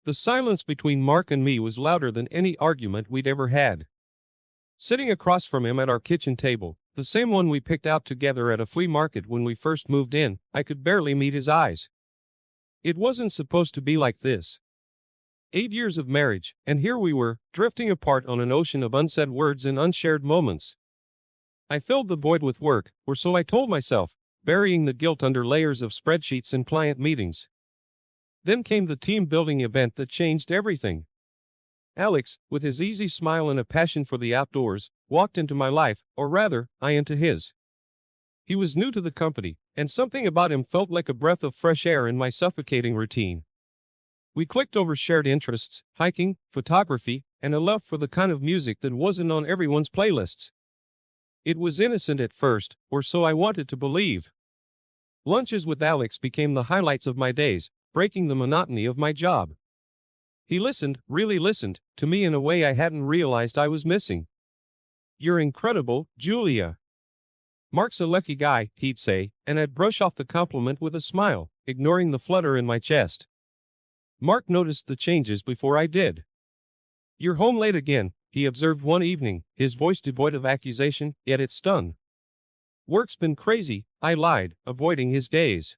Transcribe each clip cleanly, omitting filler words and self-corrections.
The silence between Mark and me was louder than any argument we'd ever had. Sitting across from him at our kitchen table, the same one we picked out together at a flea market when we first moved in, I could barely meet his eyes. It wasn't supposed to be like this. 8 years of marriage, and here we were, drifting apart on an ocean of unsaid words and unshared moments. I filled the void with work, or so I told myself, burying the guilt under layers of spreadsheets and client meetings. Then came the team-building event that changed everything. Alex, with his easy smile and a passion for the outdoors, walked into my life, or rather, I into his. He was new to the company, and something about him felt like a breath of fresh air in my suffocating routine. We clicked over shared interests, hiking, photography, and a love for the kind of music that wasn't on everyone's playlists. It was innocent at first, or so I wanted to believe. Lunches with Alex became the highlights of my days, breaking the monotony of my job. He listened, really listened, to me in a way I hadn't realized I was missing. "You're incredible, Julia." "Mark's a lucky guy," he'd say, and I'd brush off the compliment with a smile, ignoring the flutter in my chest. Mark noticed the changes before I did. "You're home late again," he observed one evening, his voice devoid of accusation, yet it stung. "Work's been crazy," I lied, avoiding his gaze.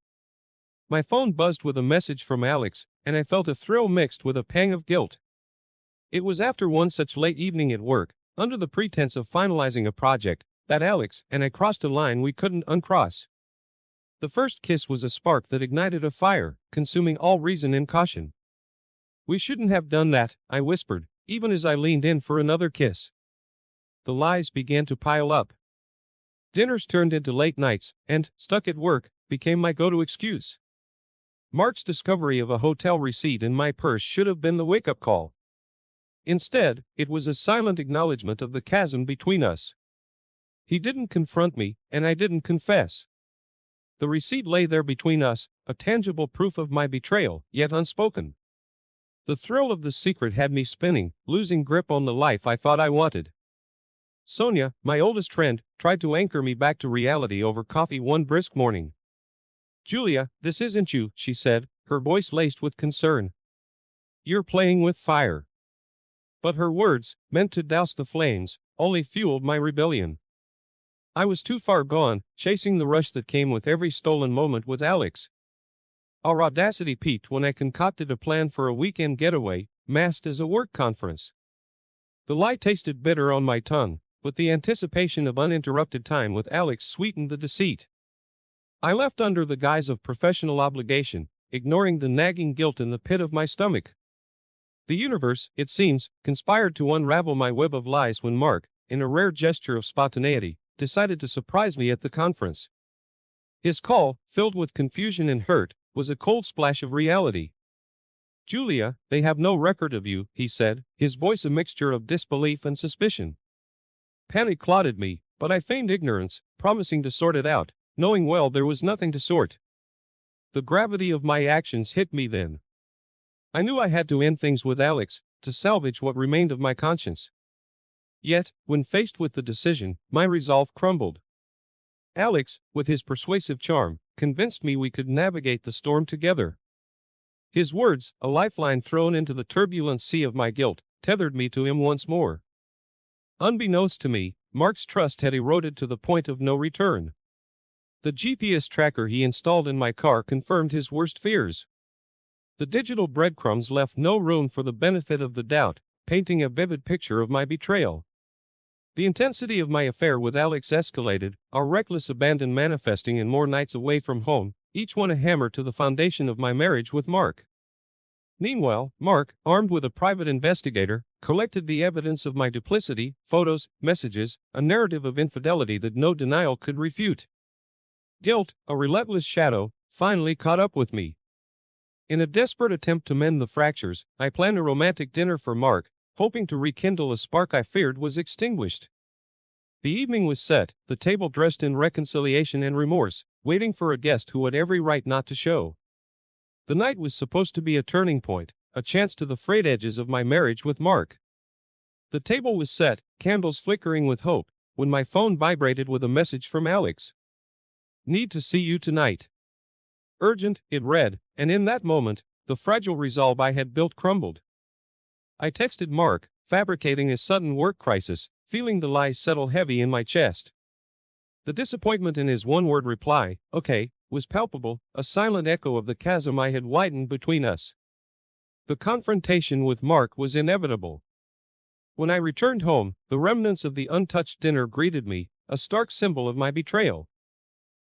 My phone buzzed with a message from Alex, and I felt a thrill mixed with a pang of guilt. It was after one such late evening at work, under the pretense of finalizing a project, that Alex and I crossed a line we couldn't uncross. The first kiss was a spark that ignited a fire, consuming all reason and caution. "We shouldn't have done that," I whispered, even as I leaned in for another kiss. The lies began to pile up. Dinners turned into late nights, and, stuck at work, became my go-to excuse. Mark's discovery of a hotel receipt in my purse should have been the wake-up call. Instead, it was a silent acknowledgement of the chasm between us. He didn't confront me, and I didn't confess. The receipt lay there between us, a tangible proof of my betrayal, yet unspoken. The thrill of the secret had me spinning, losing grip on the life I thought I wanted. Sonia, my oldest friend, tried to anchor me back to reality over coffee one brisk morning. "Julia, this isn't you," she said, her voice laced with concern. "You're playing with fire." But her words, meant to douse the flames, only fueled my rebellion. I was too far gone, chasing the rush that came with every stolen moment with Alex. Our audacity peaked when I concocted a plan for a weekend getaway, masked as a work conference. The lie tasted bitter on my tongue, but the anticipation of uninterrupted time with Alex sweetened the deceit. I left under the guise of professional obligation, ignoring the nagging guilt in the pit of my stomach. The universe, it seems, conspired to unravel my web of lies when Mark, in a rare gesture of spontaneity, decided to surprise me at the conference. His call, filled with confusion and hurt, was a cold splash of reality. "Julia, they have no record of you," he said, his voice a mixture of disbelief and suspicion. Panic clouded me, but I feigned ignorance, promising to sort it out, knowing well there was nothing to sort. The gravity of my actions hit me then. I knew I had to end things with Alex, to salvage what remained of my conscience. Yet, when faced with the decision, my resolve crumbled. Alex, with his persuasive charm, convinced me we could navigate the storm together. His words, a lifeline thrown into the turbulent sea of my guilt, tethered me to him once more. Unbeknownst to me, Mark's trust had eroded to the point of no return. The GPS tracker he installed in my car confirmed his worst fears. The digital breadcrumbs left no room for the benefit of the doubt, painting a vivid picture of my betrayal. The intensity of my affair with Alex escalated, our reckless abandon manifesting in more nights away from home, each one a hammer to the foundation of my marriage with Mark. Meanwhile, Mark, armed with a private investigator, collected the evidence of my duplicity, photos, messages, a narrative of infidelity that no denial could refute. Guilt, a relentless shadow, finally caught up with me. In a desperate attempt to mend the fractures, I planned a romantic dinner for Mark, hoping to rekindle a spark I feared was extinguished. The evening was set, the table dressed in reconciliation and remorse, waiting for a guest who had every right not to show. The night was supposed to be a turning point, a chance to the frayed edges of my marriage with Mark. The table was set, candles flickering with hope, when my phone vibrated with a message from Alex. "Need to see you tonight." Urgent, it read, and in that moment, the fragile resolve I had built crumbled. I texted Mark, fabricating a sudden work crisis, feeling the lies settle heavy in my chest. The disappointment in his one-word reply, "Okay," was palpable, a silent echo of the chasm I had widened between us. The confrontation with Mark was inevitable. When I returned home, the remnants of the untouched dinner greeted me, a stark symbol of my betrayal.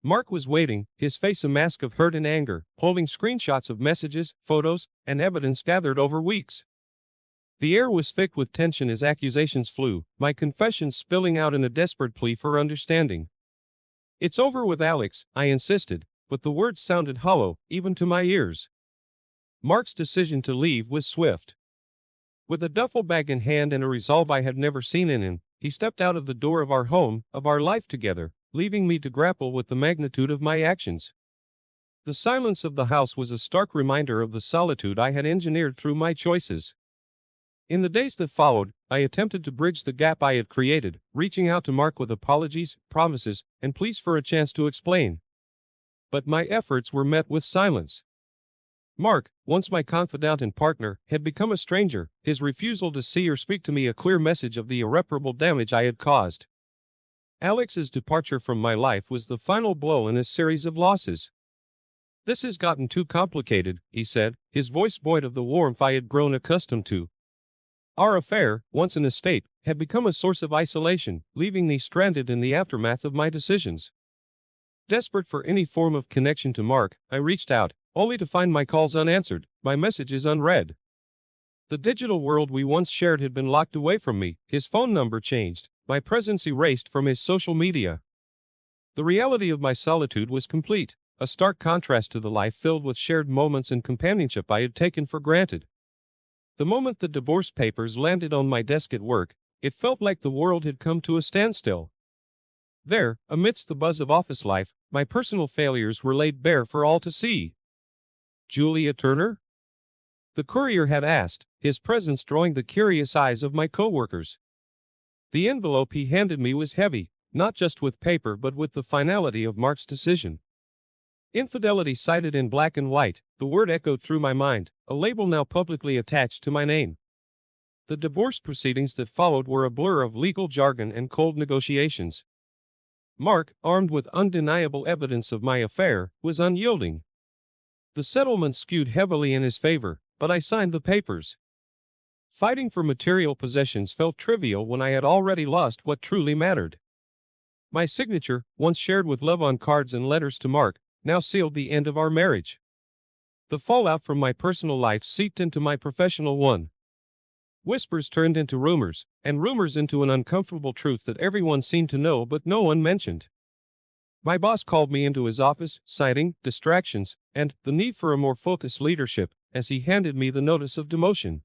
Mark was waiting, his face a mask of hurt and anger, holding screenshots of messages, photos, and evidence gathered over weeks. The air was thick with tension as accusations flew, my confessions spilling out in a desperate plea for understanding. "It's over with Alex," I insisted, but the words sounded hollow, even to my ears. Mark's decision to leave was swift. With a duffel bag in hand and a resolve I had never seen in him, he stepped out of the door of our home, of our life together, leaving me to grapple with the magnitude of my actions. The silence of the house was a stark reminder of the solitude I had engineered through my choices. In the days that followed, I attempted to bridge the gap I had created, reaching out to Mark with apologies, promises, and pleas for a chance to explain. But my efforts were met with silence. Mark, once my confidant and partner, had become a stranger, his refusal to see or speak to me a clear message of the irreparable damage I had caused. Alex's departure from my life was the final blow in a series of losses. "This has gotten too complicated," he said, his voice void of the warmth I had grown accustomed to. Our affair, once an escape, had become a source of isolation, leaving me stranded in the aftermath of my decisions. Desperate for any form of connection to Mark, I reached out, only to find my calls unanswered, my messages unread. The digital world we once shared had been locked away from me, his phone number changed, my presence erased from his social media. The reality of my solitude was complete, a stark contrast to the life filled with shared moments and companionship I had taken for granted. The moment the divorce papers landed on my desk at work, it felt like the world had come to a standstill. There, amidst the buzz of office life, my personal failures were laid bare for all to see. "Julia Turner?" the courier had asked, his presence drawing the curious eyes of my coworkers. The envelope he handed me was heavy, not just with paper but with the finality of Mark's decision. Infidelity cited in black and white, the word echoed through my mind, a label now publicly attached to my name. The divorce proceedings that followed were a blur of legal jargon and cold negotiations. Mark, armed with undeniable evidence of my affair, was unyielding. The settlement skewed heavily in his favor, but I signed the papers. Fighting for material possessions felt trivial when I had already lost what truly mattered. My signature, once shared with love on cards and letters to Mark, now sealed the end of our marriage. The fallout from my personal life seeped into my professional one. Whispers turned into rumors, and rumors into an uncomfortable truth that everyone seemed to know but no one mentioned. My boss called me into his office, citing distractions and the need for a more focused leadership, as he handed me the notice of demotion.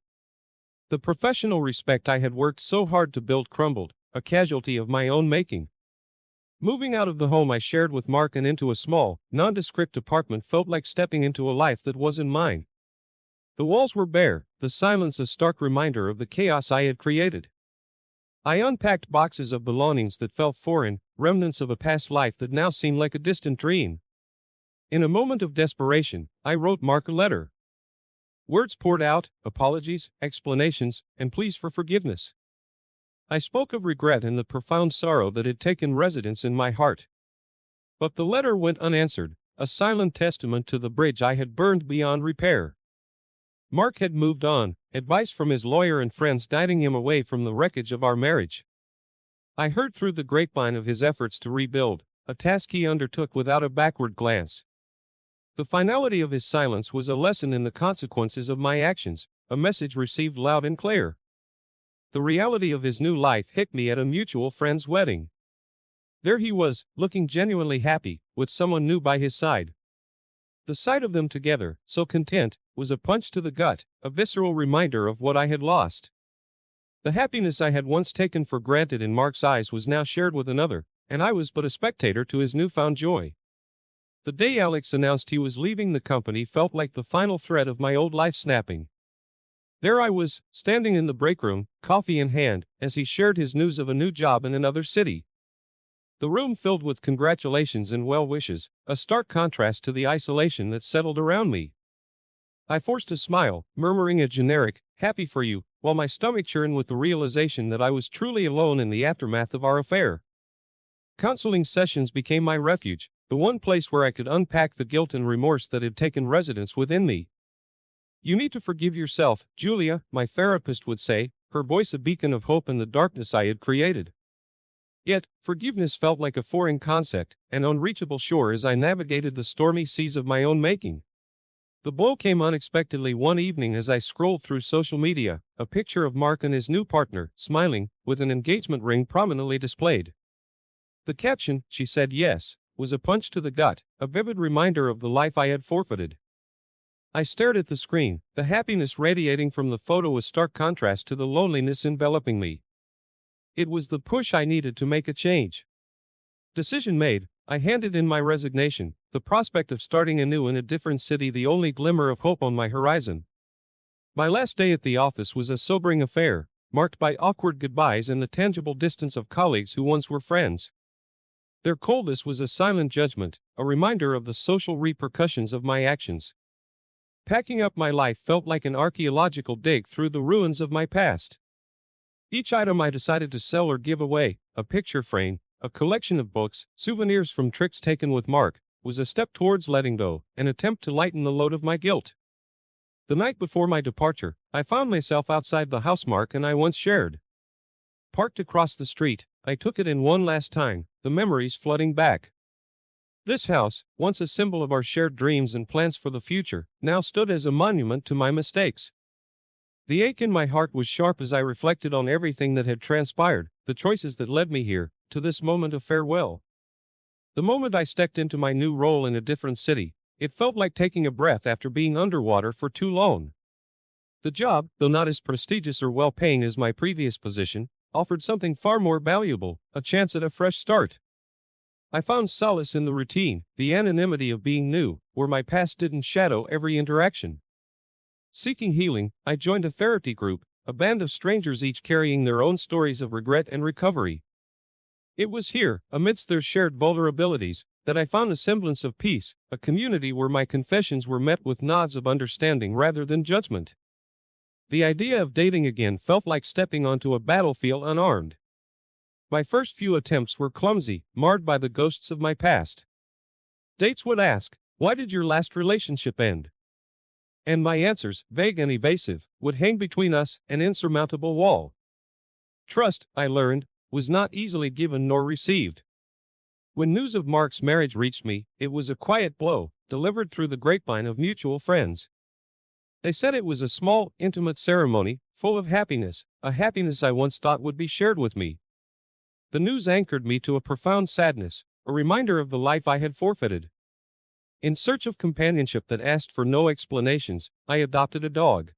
The professional respect I had worked so hard to build crumbled, a casualty of my own making. Moving out of the home I shared with Mark and into a small, nondescript apartment felt like stepping into a life that wasn't mine. The walls were bare, the silence a stark reminder of the chaos I had created. I unpacked boxes of belongings that felt foreign, remnants of a past life that now seemed like a distant dream. In a moment of desperation, I wrote Mark a letter. Words poured out, apologies, explanations, and pleas for forgiveness. I spoke of regret and the profound sorrow that had taken residence in my heart. But the letter went unanswered, a silent testament to the bridge I had burned beyond repair. Mark had moved on, advice from his lawyer and friends guiding him away from the wreckage of our marriage. I heard through the grapevine of his efforts to rebuild, a task he undertook without a backward glance. The finality of his silence was a lesson in the consequences of my actions, a message received loud and clear. The reality of his new life hit me at a mutual friend's wedding. There he was, looking genuinely happy, with someone new by his side. The sight of them together, so content, was a punch to the gut, a visceral reminder of what I had lost. The happiness I had once taken for granted in Mark's eyes was now shared with another, and I was but a spectator to his newfound joy. The day Alex announced he was leaving the company felt like the final thread of my old life snapping. There I was, standing in the break room, coffee in hand, as he shared his news of a new job in another city. The room filled with congratulations and well wishes, a stark contrast to the isolation that settled around me. I forced a smile, murmuring a generic, happy for you, while my stomach churned with the realization that I was truly alone in the aftermath of our affair. Counseling sessions became my refuge, the one place where I could unpack the guilt and remorse that had taken residence within me. You need to forgive yourself, Julia, my therapist would say, her voice a beacon of hope in the darkness I had created. Yet, forgiveness felt like a foreign concept, an unreachable shore as I navigated the stormy seas of my own making. The blow came unexpectedly one evening as I scrolled through social media, a picture of Mark and his new partner, smiling, with an engagement ring prominently displayed. The caption, "She said yes," was a punch to the gut, a vivid reminder of the life I had forfeited. I stared at the screen, the happiness radiating from the photo a stark contrast to the loneliness enveloping me. It was the push I needed to make a change. Decision made, I handed in my resignation, the prospect of starting anew in a different city the only glimmer of hope on my horizon. My last day at the office was a sobering affair, marked by awkward goodbyes and the tangible distance of colleagues who once were friends. Their coldness was a silent judgment, a reminder of the social repercussions of my actions. Packing up my life felt like an archaeological dig through the ruins of my past. Each item I decided to sell or give away, a picture frame, a collection of books, souvenirs from trips taken with Mark, was a step towards letting go, an attempt to lighten the load of my guilt. The night before my departure, I found myself outside the house Mark and I once shared. Parked across the street, I took it in one last time, the memories flooding back. This house, once a symbol of our shared dreams and plans for the future, now stood as a monument to my mistakes. The ache in my heart was sharp as I reflected on everything that had transpired, the choices that led me here, to this moment of farewell. The moment I stepped into my new role in a different city, it felt like taking a breath after being underwater for too long. The job, though not as prestigious or well-paying as my previous position, offered something far more valuable, a chance at a fresh start. I found solace in the routine, the anonymity of being new, where my past didn't shadow every interaction. Seeking healing, I joined a therapy group, a band of strangers each carrying their own stories of regret and recovery. It was here, amidst their shared vulnerabilities, that I found a semblance of peace, a community where my confessions were met with nods of understanding rather than judgment. The idea of dating again felt like stepping onto a battlefield unarmed. My first few attempts were clumsy, marred by the ghosts of my past. Dates would ask, "Why did your last relationship end?" And my answers, vague and evasive, would hang between us, an insurmountable wall. Trust, I learned, was not easily given nor received. When news of Mark's marriage reached me, it was a quiet blow, delivered through the grapevine of mutual friends. They said it was a small, intimate ceremony, full of happiness, a happiness I once thought would be shared with me. The news anchored me to a profound sadness, a reminder of the life I had forfeited. In search of companionship that asked for no explanations, I adopted a dog.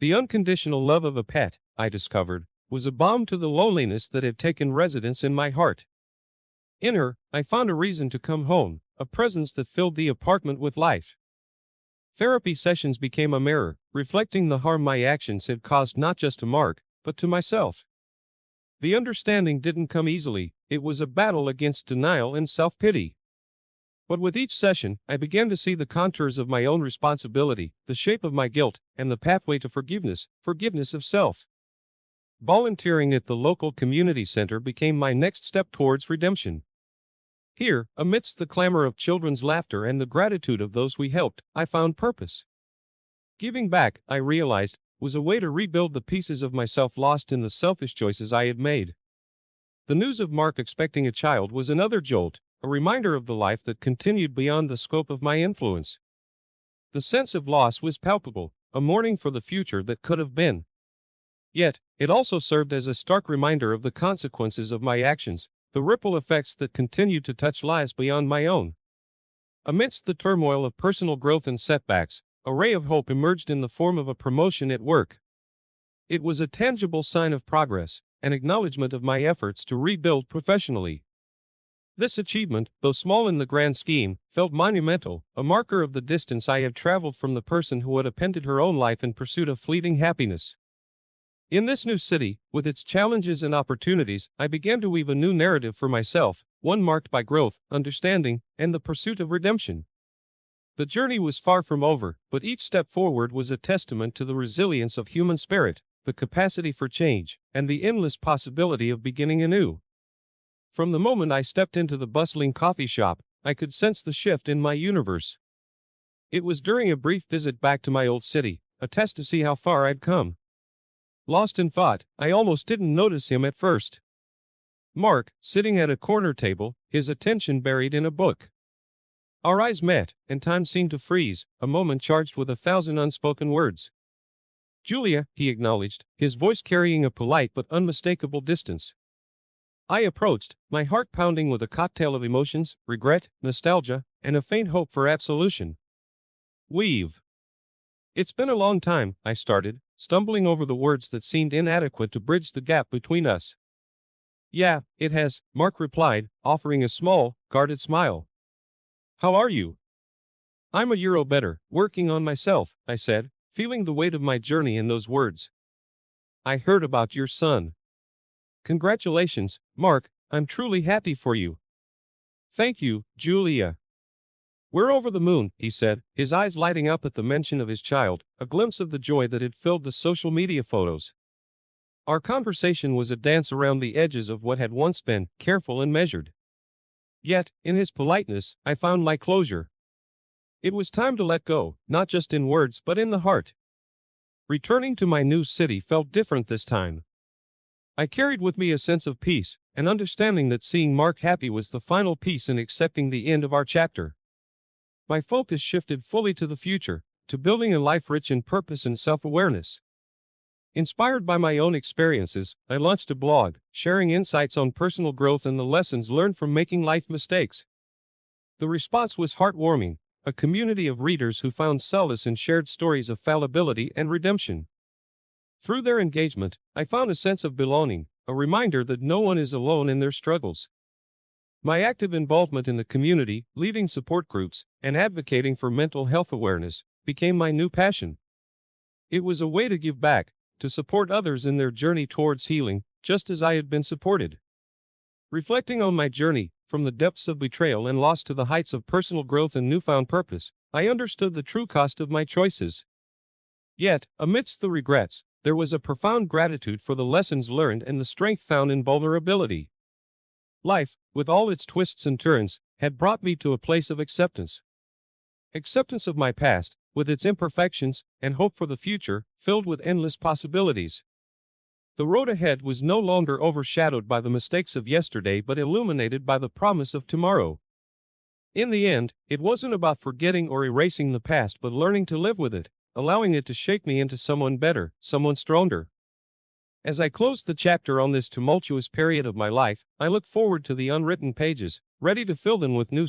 The unconditional love of a pet, I discovered, was a balm to the loneliness that had taken residence in my heart. In her, I found a reason to come home, a presence that filled the apartment with life. Therapy sessions became a mirror, reflecting the harm my actions had caused not just to Mark, but to myself. The understanding didn't come easily, it was a battle against denial and self-pity. But with each session, I began to see the contours of my own responsibility, the shape of my guilt, and the pathway to forgiveness of self. Volunteering at the local community center became my next step towards redemption. Here, amidst the clamor of children's laughter and the gratitude of those we helped, I found purpose. Giving back, I realized, was a way to rebuild the pieces of myself lost in the selfish choices I had made. The news of Mark expecting a child was another jolt, a reminder of the life that continued beyond the scope of my influence. The sense of loss was palpable, a mourning for the future that could have been. Yet, it also served as a stark reminder of the consequences of my actions, the ripple effects that continued to touch lives beyond my own. Amidst the turmoil of personal growth and setbacks, a ray of hope emerged in the form of a promotion at work. It was a tangible sign of progress, an acknowledgement of my efforts to rebuild professionally. This achievement, though small in the grand scheme, felt monumental, a marker of the distance I had traveled from the person who had appended her own life in pursuit of fleeting happiness. In this new city, with its challenges and opportunities, I began to weave a new narrative for myself, one marked by growth, understanding, and the pursuit of redemption. The journey was far from over, but each step forward was a testament to the resilience of human spirit, the capacity for change, and the endless possibility of beginning anew. From the moment I stepped into the bustling coffee shop, I could sense the shift in my universe. It was during a brief visit back to my old city, a test to see how far I'd come. Lost in thought, I almost didn't notice him at first. Mark, sitting at a corner table, his attention buried in a book. Our eyes met, and time seemed to freeze, a moment charged with 1,000 unspoken words. Julia, he acknowledged, his voice carrying a polite but unmistakable distance. I approached, my heart pounding with a cocktail of emotions, regret, nostalgia, and a faint hope for absolution. We've. It's been a long time, I started, stumbling over the words that seemed inadequate to bridge the gap between us. Yeah, it has, Mark replied, offering a small, guarded smile. How are you? I'm a euro better, working on myself, I said, feeling the weight of my journey in those words. I heard about your son. Congratulations, Mark, I'm truly happy for you. Thank you, Julia. We're over the moon, he said, his eyes lighting up at the mention of his child, a glimpse of the joy that had filled the social media photos. Our conversation was a dance around the edges of what had once been careful and measured. Yet, in his politeness, I found my closure. It was time to let go, not just in words but in the heart. Returning to my new city felt different this time. I carried with me a sense of peace, an understanding that seeing Mark happy was the final piece in accepting the end of our chapter. My focus shifted fully to the future, to building a life rich in purpose and self-awareness. Inspired by my own experiences, I launched a blog, sharing insights on personal growth and the lessons learned from making life mistakes. The response was heartwarming, a community of readers who found solace in shared stories of fallibility and redemption. Through their engagement, I found a sense of belonging, a reminder that no one is alone in their struggles. My active involvement in the community, leading support groups, and advocating for mental health awareness, became my new passion. It was a way to give back, to support others in their journey towards healing, just as I had been supported. Reflecting on my journey, from the depths of betrayal and loss to the heights of personal growth and newfound purpose, I understood the true cost of my choices. Yet, amidst the regrets, there was a profound gratitude for the lessons learned and the strength found in vulnerability. Life, with all its twists and turns, had brought me to a place of acceptance. Acceptance of my past, with its imperfections, and hope for the future, filled with endless possibilities. The road ahead was no longer overshadowed by the mistakes of yesterday but illuminated by the promise of tomorrow. In the end, it wasn't about forgetting or erasing the past but learning to live with it, allowing it to shape me into someone better, someone stronger. As I closed the chapter on this tumultuous period of my life, I look forward to the unwritten pages, ready to fill them with new